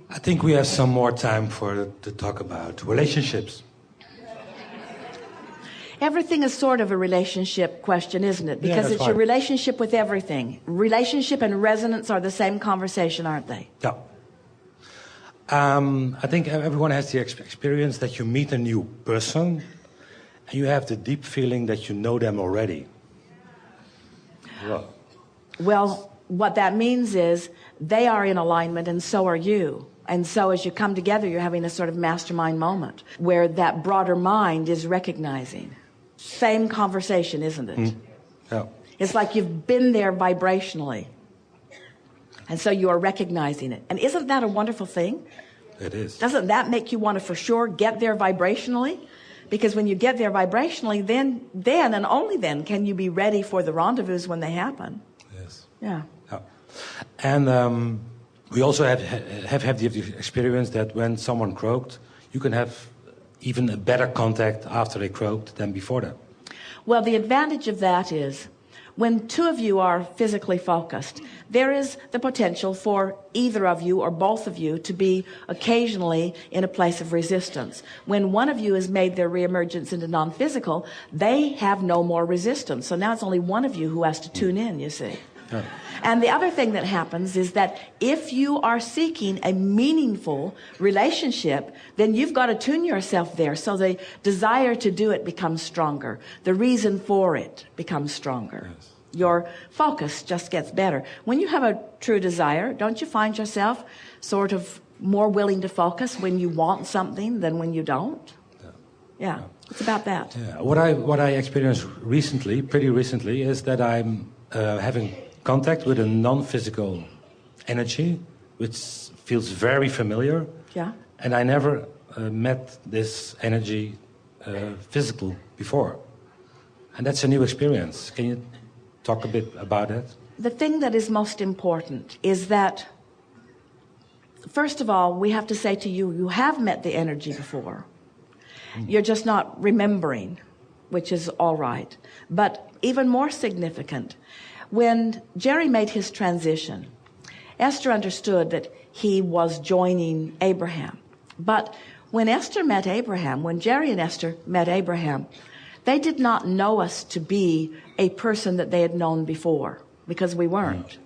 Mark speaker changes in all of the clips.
Speaker 1: I think we have some more time to talk about relationships.
Speaker 2: Everything is sort of a relationship question, isn't it? Because it's your relationship with everything. Relationship and resonance are the same conversation, aren't they?
Speaker 1: Yeah. I think everyone has the experience that you meet a new person and you have the deep feeling that you know them already.
Speaker 2: Well, what that means is they are in alignment and so are you. And so as you come together, you're having a sort of mastermind moment where that broader mind is recognizing. Same conversation, isn't it?
Speaker 1: Yeah.
Speaker 2: It's like you've been there vibrationally. And so you are recognizing it. And isn't that a wonderful thing?
Speaker 1: It is.
Speaker 2: Doesn't that make you want to for sure get there vibrationally? Because when you get there vibrationally, then and only then can you be ready for the rendezvous when they happen.
Speaker 1: Yes.
Speaker 2: Yeah.
Speaker 1: And we also have the experience that when someone croaked, you can have even a better contact after they croaked than before that.
Speaker 2: Well, the advantage of that is when two of you are physically focused, there is the potential for either of you or both of you to be occasionally in a place of resistance. When one of you has made their reemergence into non-physical, they have no more resistance. So now it's only one of you who has to tune in, you see.
Speaker 1: Yeah.
Speaker 2: And the other thing that happens is that if you are seeking a meaningful relationship, then you've got to tune yourself there. So the desire to do it becomes stronger. The reason for it becomes stronger.
Speaker 1: Yes.
Speaker 2: Your focus just gets better. When you have a true desire, don't you find yourself sort of more willing to focus when you want something than when you don't? Yeah. It's about that.
Speaker 1: Yeah. What I experienced recently, pretty recently, is that I'm having contact with a non-physical energy, which feels very familiar.
Speaker 2: Yeah.
Speaker 1: And I never met this energy physical before. And that's a new experience. Can you talk a bit about that?
Speaker 2: The thing that is most important is that, first of all, we have to say to you, you have met the energy before. You're just not remembering, which is all right. But even more significant, when Jerry made his transition, Esther understood that he was joining Abraham. But when Esther met Abraham, when Jerry and Esther met Abraham, they did not know us to be a person that they had known before, because we weren't.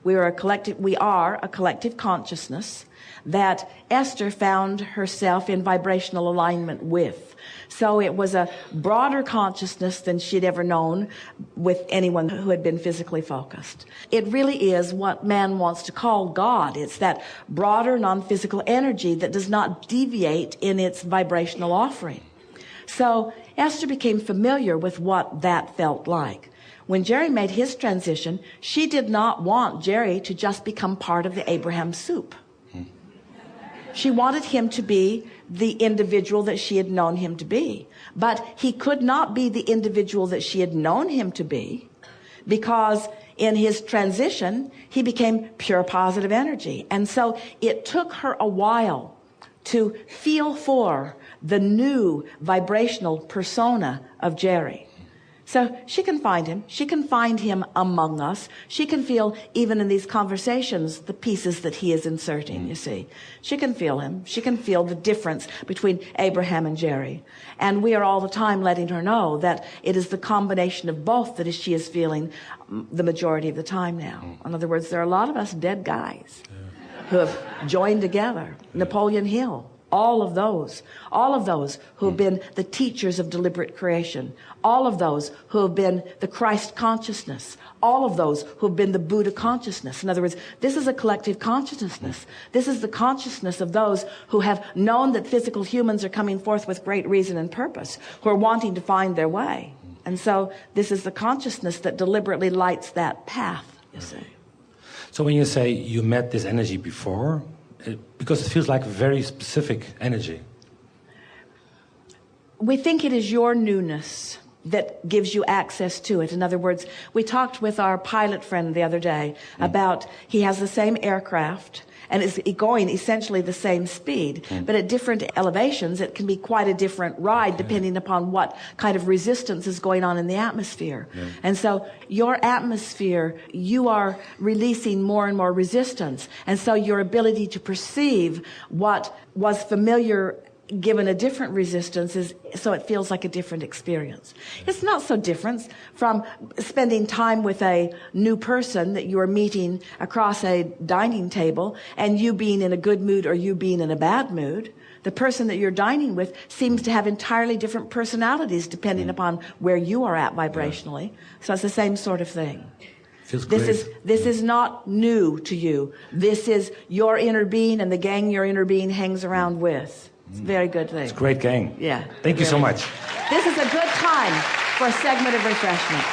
Speaker 2: We are a collective consciousness that Esther found herself in vibrational alignment with. So it was a broader consciousness than she'd ever known with anyone who had been physically focused. It really is what man wants to call God. It's that broader non-physical energy that does not deviate in its vibrational offering. So Esther became familiar with what that felt like. When Jerry made his transition, she did not want Jerry to just become part of the Abraham soup. She wanted him to be the individual that she had known him to be. But he could not be the individual that she had known him to be, because in his transition, he became pure positive energy. And so it took her a while to feel for the new vibrational persona of Jerry. So she can find him. She can find him among us. She can feel, even in these conversations, the pieces that he is inserting, you see. She can feel him. She can feel the difference between Abraham and Jerry. And we are all the time letting her know that it is the combination of both that she is feeling the majority of the time now. In other words, there are a lot of us dead guys who have joined together. Napoleon Hill. All of those who have been the teachers of deliberate creation, all of those who have been the Christ consciousness, all of those who have been the Buddha consciousness. In other words, this is a collective consciousness. This is the consciousness of those who have known that physical humans are coming forth with great reason and purpose, who are wanting to find their way. And so this is the consciousness that deliberately lights that path, you see.
Speaker 1: So when you say you met this energy before, because it feels like a very specific energy.
Speaker 2: We think it is your newness. that gives you access to it. In other words, we talked with our pilot friend the other day about he has the same aircraft and is going essentially the same speed, but at different elevations it can be quite a different ride depending upon what kind of resistance is going on in the atmosphere. And so your atmosphere, you are releasing more and more resistance, and so your ability to perceive what was familiar given a different resistance is, so it feels like a different experience. It's not so different from spending time with a new person that you are meeting across a dining table and you being in a good mood or you being in a bad mood. The person that you're dining with seems to have entirely different personalities depending upon where you are at vibrationally. So it's the same sort of thing. This is not new to you. This is your inner being and the gang your inner being hangs around with. It's a very good thing.
Speaker 1: It's a great gang.
Speaker 2: Yeah.
Speaker 1: Thank you so much.
Speaker 2: This is a good time for a segment of refreshment.